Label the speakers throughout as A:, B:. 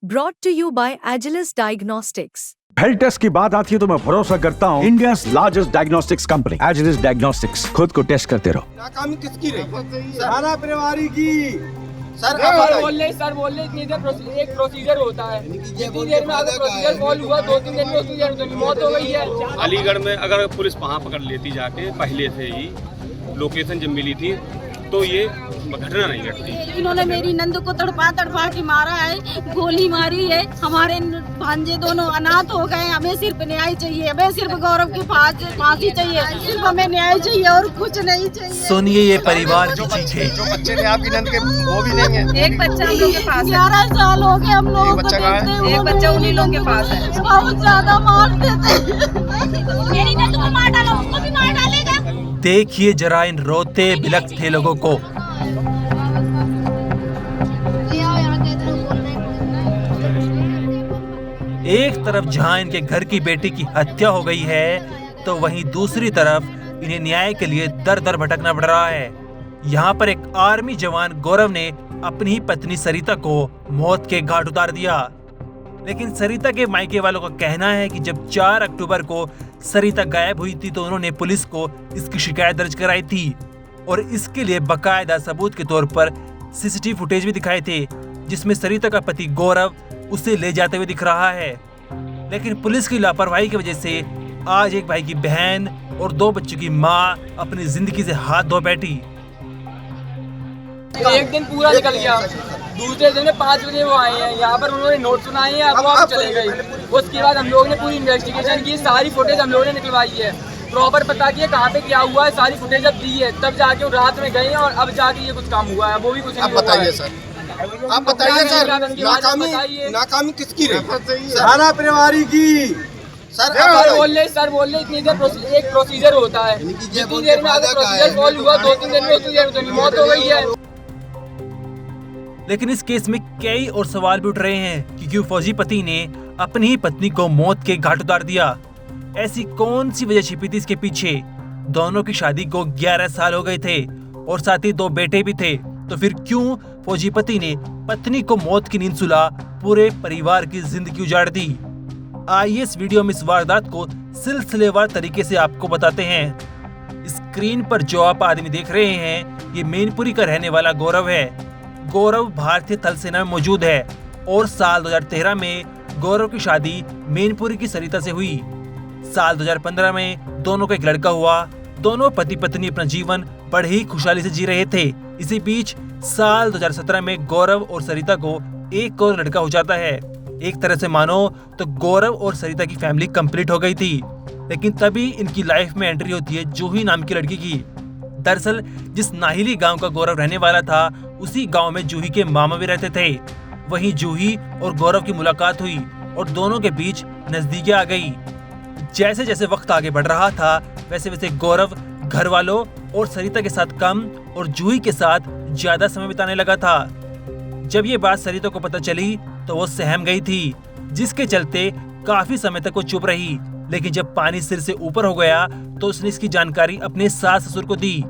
A: Brought to you by Agilus Diagnostics.
B: Health test की बात आती है तो मैं भरोसा करता हूँ India's largest diagnostics company Agilus Diagnostics. खुद को टेस्ट करते रहो।
C: नाकामी किसकी रही? सारा परिवारी की। सर
D: बोल रहे इतनी देर एक प्रोसीजर होता है, जितनी देर में अगर प्रोसीजर फॉल हुआ 2-3 दिन में उसकी मौत हो गई है।
E: अलीगढ़ में अगर पुलिस वहाँ पकड़ लेती जाके पहले से ही लोकेशन जब मिली थी तो ये घटना नहीं घटती।
F: इन्होंने मेरी नंद को तड़पा के मारा है, गोली मारी है। हमारे भांजे दोनों अनाथ हो गए। हमें सिर्फ न्याय चाहिए, हमें सिर्फ गौरव की फांसी चाहिए, सिर्फ हमें न्याय चाहिए और कुछ नहीं चाहिए।
G: सुनिए ये परिवार की चीखें।
C: जो बच्चे थे आपकी नंद के वो भी नहीं है।
F: एक बच्चा हम लोग के पास है। 11 साल हो गए हम लोगों को देखते हुए। एक बच्चा उन्हीं लोगों के पास है। बहुत ज्यादा मारते थे। मेरी नंद को मार डालो, उसको भी मार डालेगा।
G: देखिए जरा इन रोते बिलखते लोगों को। एक तरफ जहां इनके घर की बेटी की हत्या हो गई है तो वहीं दूसरी तरफ इन्हें न्याय के लिए दर दर भटकना पड़ रहा है। यहाँ पर एक आर्मी जवान गौरव ने अपनी ही पत्नी सरिता को मौत के घाट उतार दिया। लेकिन सरिता के मायके वालों का कहना है कि जब 4 अक्टूबर को सरिता गायब हुई थी तो उन्होंने पुलिस को इसकी शिकायत दर्ज कराई थी और इसके लिए बकायदा सबूत के तौर पर सीसीटीवी फुटेज भी दिखाए थे जिसमें सरिता का पति गौरव उसे ले जाते हुए दिख रहा है। लेकिन पुलिस की लापरवाही की वजह से आज एक भाई की बहन और 2 बच्चों की माँ अपनी जिंदगी से हाथ धो बैठी।
D: एक दिन पूरा निकल गया, दूसरे दिन 5 बजे वो आए हैं यहाँ पर, उन्होंने नोट सुनाए हैं, अब वो चले गए। उसके बाद हम लोगों ने पूरी इन्वेस्टिगेशन की, सारी फुटेज हम लोगों ने निकलवाई है, प्रॉपर पता किया कहाँ पे क्या हुआ है, सारी फुटेज जब दी है तब जाके वो रात में गए और अब जाके ये कुछ काम हुआ है, वो भी कुछ नहीं हुआ है।
C: आप बताइए सर, नाकामी किसकी रही? सारा परिवारी की।
D: सर बोल रहे इतनी देर एक प्रोसीजर होता है, जितनी देर में अगर प्रोसीजर फॉल हुआ 2-3 दिन में उसकी मौत हो गई है।
G: लेकिन इस केस में कई और सवाल भी उठ रहे हैं कि क्यों फौजी पति ने अपनी ही पत्नी को मौत के घाट उतार दिया। ऐसी कौन सी वजह छिपी थी इसके पीछे? दोनों की शादी को 11 साल हो गए थे और साथ ही 2 बेटे भी थे, तो फिर क्यों फौजी पति ने पत्नी को मौत की नींद सुला पूरे परिवार की जिंदगी उजाड़ दी? आइए इस वीडियो में इस वारदात को सिलसिलेवार तरीके से आपको बताते हैं। स्क्रीन पर जो आप आदमी देख रहे हैं ये मैनपुरी का रहने वाला गौरव है। गौरव भारतीय थल सेना में मौजूद है और साल 2013 में गौरव की शादी मैनपुरी की सरिता से हुई। साल 2015 में दोनों को एक लड़का हुआ। दोनों पति पत्नी अपना जीवन बड़े ही खुशहाली से जी रहे थे। इसी बीच साल 2017 में गौरव और सरिता को एक और लड़का हो जाता है। एक तरह से मानो तो गौरव और सरिता की फैमिली कंप्लीट हो गई थी। लेकिन तभी इनकी लाइफ में एंट्री होती है जूही नाम की लड़की की। दरअसल जिस नाहिली गांव का गौरव रहने वाला था उसी गांव में जूही के मामा भी रहते थे। वहीं जूही और गौरव की मुलाकात हुई और दोनों के बीच नजदीकियां आ गई। जैसे जैसे वक्त आगे बढ़ रहा था वैसे वैसे गौरव घर वालों और सरिता के साथ कम और जूही के साथ ज्यादा समय बिताने लगा था। जब ये बात सरिता को पता चली तो वो सहम गई थी, जिसके चलते काफी समय तक वो चुप रही। लेकिन जब पानी सिर से ऊपर हो गया तो उसने इसकी जानकारी अपने सास ससुर को दी।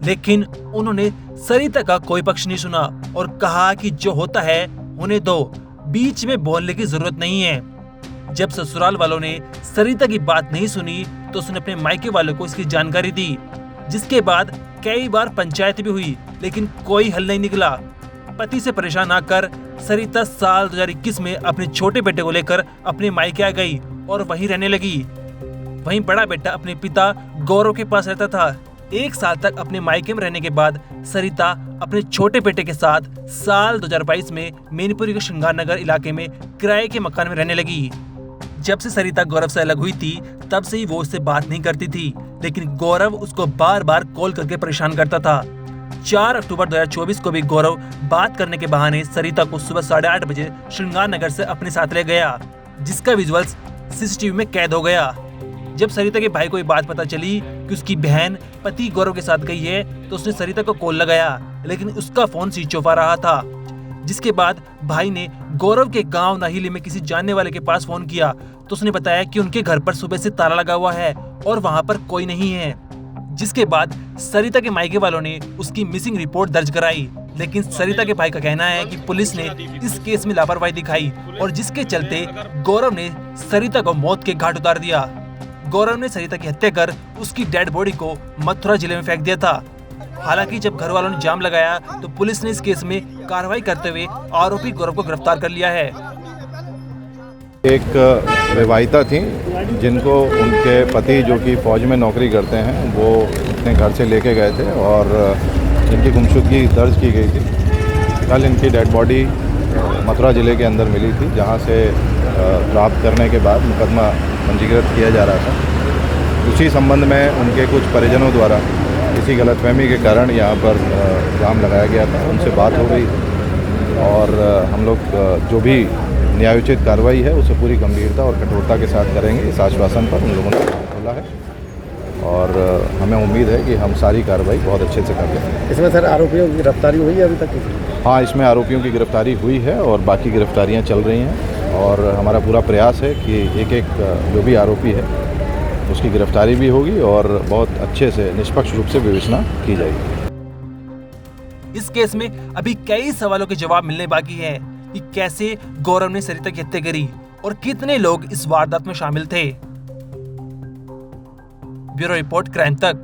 G: लेकिन उन्होंने सरिता का कोई पक्ष नहीं सुना और कहा कि जो होता है होने दो, बीच में बोलने की जरूरत नहीं है। जब ससुराल वालों ने सरिता की बात नहीं सुनी तो उसने अपने मायके वालों को इसकी जानकारी दी, जिसके बाद कई बार पंचायत भी हुई लेकिन कोई हल नहीं निकला। पति से परेशान आकर सरिता साल 2021 में अपने छोटे बेटे को लेकर अपने मायके आ गई और वहीं रहने लगी। वहीं बड़ा बेटा अपने पिता गौरव के पास रहता था। 1 साल तक अपने मायके में रहने के बाद सरिता अपने छोटे बेटे के साथ साल 2022 में मैनपुरी के श्रृंगार नगर इलाके में किराए के मकान में रहने लगी। जब से सरिता गौरव से अलग हुई थी तब से ही वो उससे बात नहीं करती थी, लेकिन गौरव उसको बार बार कॉल करके परेशान करता था। 4 अक्टूबर 2024 को भी गौरव बात करने के बहाने सरिता को सुबह 8:30 बजे श्रृंगार नगर से अपने साथ ले गया, जिसका विजुअल्स सीसीटीवी में कैद हो गया। जब सरिता के भाई को ये बात पता चली कि उसकी बहन पति गौरव के साथ गई है तो उसने सरिता को कॉल लगाया, लेकिन उसका फोन स्विच ऑफ आ रहा था। जिसके बाद भाई ने गौरव के गांव नाहिली में किसी जानने वाले के पास फोन किया तो उसने बताया कि उनके घर पर सुबह से ताला लगा हुआ है और वहां पर कोई नहीं है। जिसके बाद सरिता के मायके वालों ने उसकी मिसिंग रिपोर्ट दर्ज कराई लेकिन सरिता के भाई का कहना है कि पुलिस ने इस केस में लापरवाही दिखाई और जिसके चलते गौरव ने सरिता को मौत के घाट उतार दिया। गौरव ने सरिता की हत्या कर उसकी डेड बॉडी को मथुरा जिले में फेंक दिया था। हालांकि जब घर वालों ने जाम लगाया तो पुलिस ने इस केस में कार्रवाई करते हुए आरोपी गौरव को गिरफ्तार कर लिया है।
H: एक विवाहिता थी जिनको उनके पति जो कि फौज में नौकरी करते हैं वो अपने घर से लेके गए थे और जिनकी गुमशुदगी दर्ज की गई थी। कल इनकी डेड बॉडी मथुरा ज़िले के अंदर मिली थी, जहां से प्राप्त करने के बाद मुकदमा पंजीकृत किया जा रहा था। उसी संबंध में उनके कुछ परिजनों द्वारा किसी गलतफहमी के कारण यहाँ पर जाम लगाया गया था। उनसे बात हो गई और हम लोग जो भी न्यायोचित कार्रवाई है उसे पूरी गंभीरता और कठोरता के साथ करेंगे। इस आश्वासन पर उन लोगों ने बोला है और हमें उम्मीद है कि हम सारी कार्रवाई बहुत अच्छे से कर लेंगे।
I: इसमें सर आरोपियों की गिरफ्तारी हुई है अभी तक?
H: हाँ, इसमें आरोपियों की गिरफ्तारी हुई है और बाकी गिरफ्तारियां चल रही हैं और हमारा पूरा प्रयास है कि एक एक जो भी आरोपी है उसकी गिरफ्तारी भी होगी और बहुत अच्छे से निष्पक्ष रूप से विवेचना की जाएगी।
G: इस केस में अभी कई सवालों के जवाब मिलने बाकी हैं कि कैसे गौरव ने सरिता की हत्या करी और कितने लोग इस वारदात में शामिल थे। ब्यूरो रिपोर्ट, क्राइम तक।